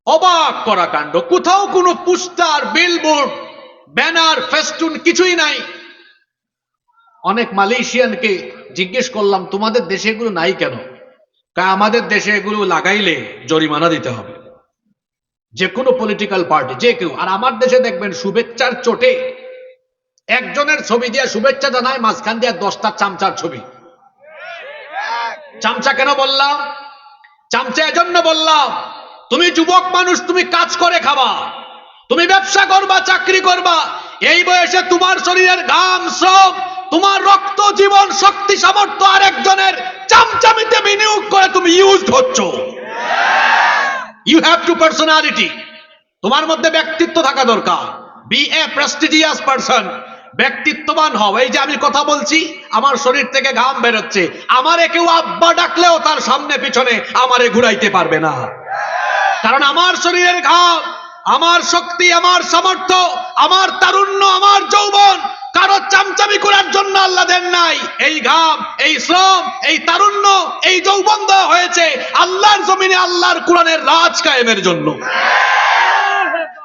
অবাক করা কাণ্ড, কোথাও কোনো পোস্টার, বিলবোর্ড, ব্যানার, ফেস্টুন কিছুই নাই। অনেক মালয়েশিয়ানকে জিজ্ঞেস করলাম তোমাদের দেশে এগুলো নাই কেন? আমাদের দেশে এগুলো লাগাইলে জরিমানা দিতে হবে, যে কোনো পলিটিক্যাল পার্টি, যে কেউ। আর আমার দেশে দেখবেন শুভেচ্ছার চোটে একজনের ছবি দিয়ে শুভেচ্ছা জানায়, মাঝখান দিয়ে 10টা চামচার ছবি। চামচা কেন বললাম? চামচা এজন্য বললাম, তুমি যুবক মানুষ, তুমি কাজ করে খাবা, তুমি ব্যবসা করবা, চাকরি করবা, এই বয়সে তোমার শরীরের ঘাম, শ্রম, তোমার রক্ত, জীবন, শক্তি, সামর্থ্য আরেকজনের চামচামিতে বিনিয়োগ করে তুমি ইউজ হচ্ছ। ইউ হ্যাভ টু পার্সোনালিটি, তোমার মধ্যে ব্যক্তিত্ব থাকা দরকার। বি এ প্রেস্টিজিয়াস পারসন, ব্যক্তিত্ববান হও। এই যে আমি কথা বলছি, আমার শরীর থেকে ঘাম বেরোচ্ছে, আমারে কেউ আব্বা ডাকলেও তার সামনে পিছনে আমারে ঘুরাইতে পারবে না, কারণ আমার শরীরের ঘাম, আমার শক্তি, আমার সামর্থ্য, আমার তারুণ্য, আমার যৌবন কারো চামচামি করার জন্য আল্লাহ দেন নাই। এই ঘাম, এই শ্রম, এই তারুণ্য, এই যৌবন দেওয়া হয়েছে আল্লাহর জমিনে আল্লাহর কোরআনের রাজ কায়েমের জন্য।